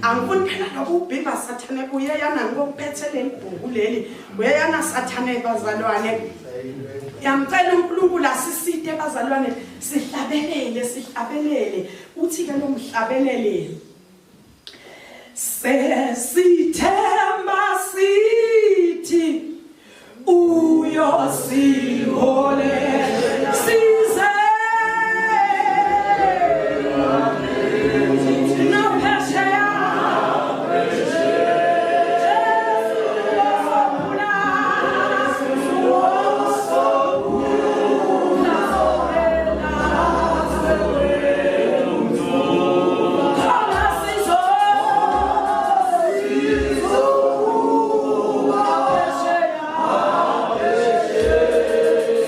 angifuni phela nokubhimba sathane uyeyana ngokuphethelele ibhuku leli uyeyana sathane bazalwane yamcela uNkulunkulu asisite bazalwane sihlabelele uthi ke lo mhlabelele sesithemba sithi uyosiholela size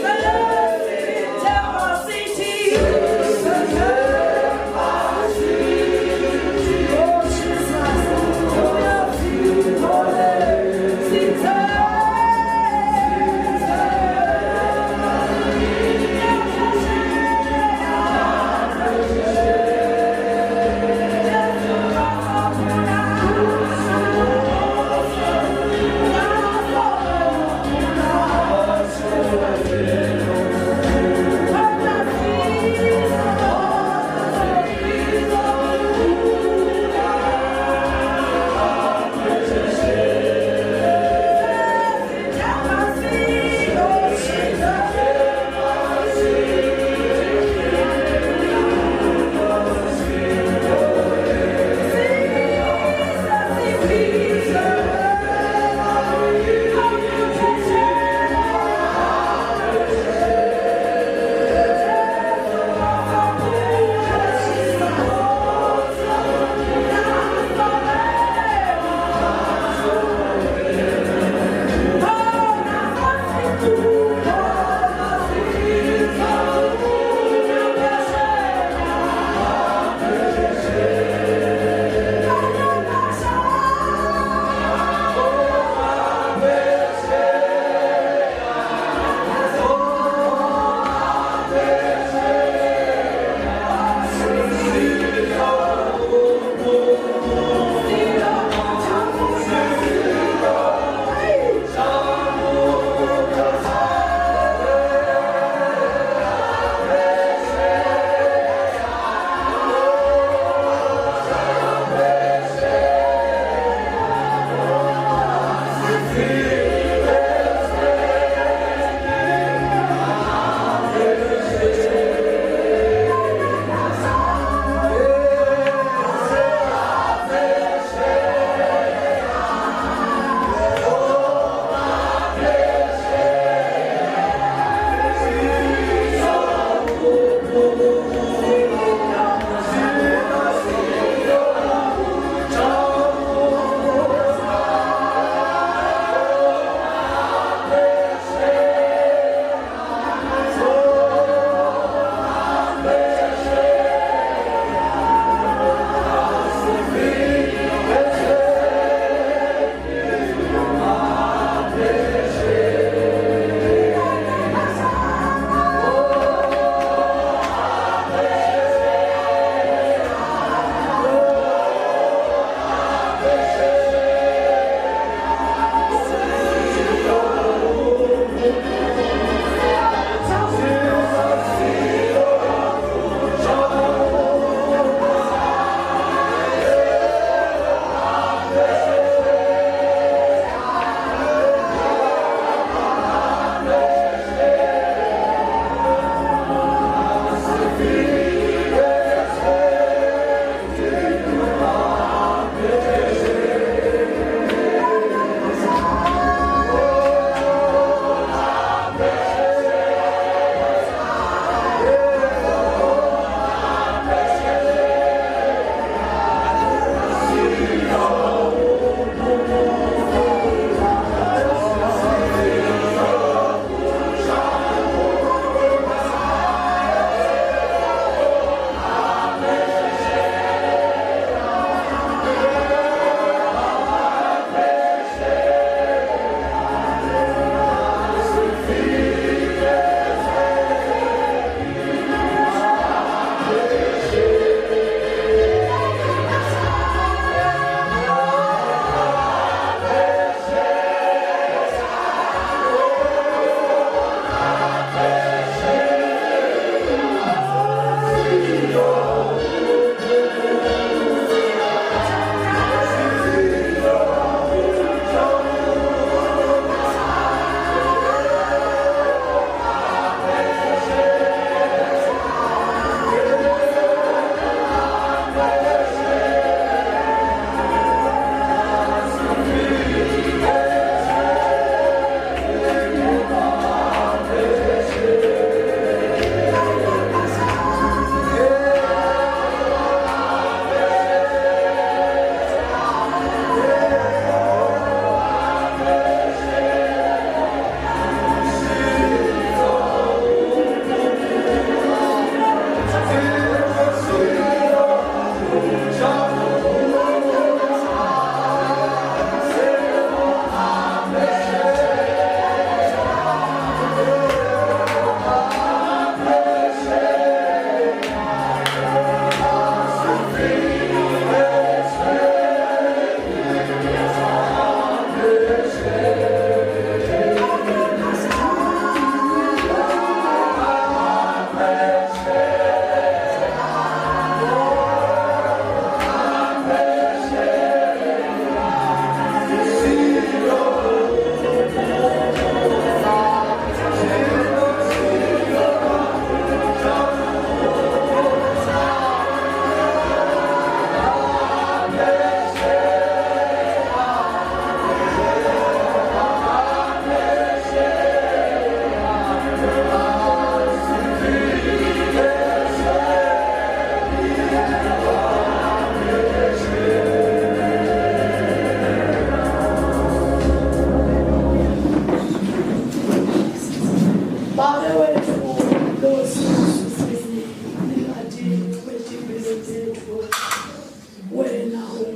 Say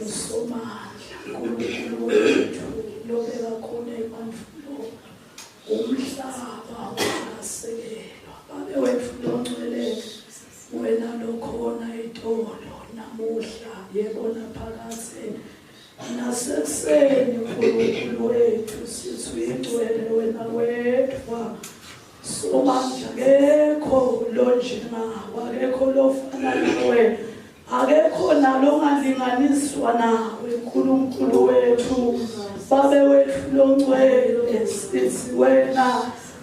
somandla uNkulunkulu wethu lobeka khona emandulo umhlaba ungasekelwa babewethu longcwele wena lokhona itolo namuhla yebona phakathi nasekuseni uNkulunkulu wethu sisuyigcwele wena wedwa somandla akekho lonjengawe akekho lofana nawe akekho nalongalinganiswa nawe uNkulunkulu wethu babewethu longcwele sithi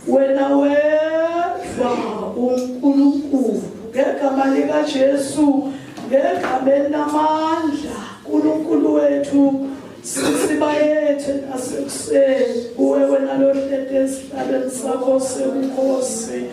wena wedwa uNkulunkulu ngegama lika Jesu ngegama namandla uNkulunkulu wethu sisibayethe nasekuseni uwe wena lohlete esihlalweni sakho sebukhosi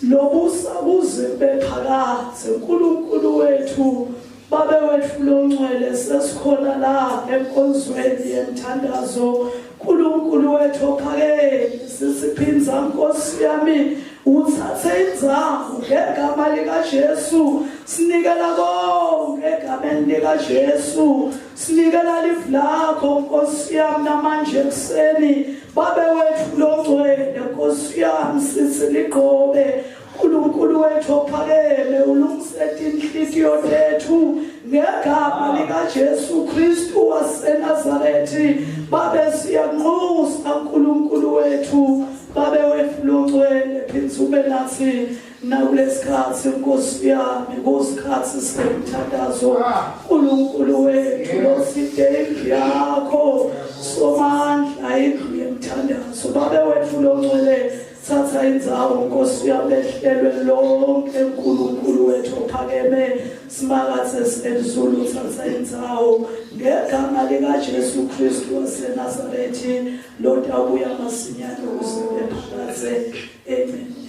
lobusa buze bephakathi uNkulunkulu wethu babewethu longcwele sesikhona la enkonzweni yemthandazo uNkulunkulu wethu ophakeme sisiphinza Nkosi yami uthathe indzawo ngegama lika Jesu sinikela konke egameni lika Jesu sinikela lifu lakho Nkosi yami namanje ekseni babewethu longcwele Nkosi yami sisiliqobe uNkulunkulu wethu ophakeme ulungisete inhliziyo zethu ngegama lika Jesu Kristu waseNazarethi babe siyanxusa uNkulunkulu wethu babewethu longcwele phinza ube nathi nakulesikhathi Nkosi yami kusikhathi semthandazo uNkulunkulu wethu loside yakho somandla indlu yemthandazo babewethu longcwele thatha indzawo Nkosi yami ehlelwe lonke uNkulunkulu wethu ophakeme simakathe senzulu thatha indzawo ngegama lika Jesu Kristu waseNazarethi lodabuya masinyane usebenza phakathi amen.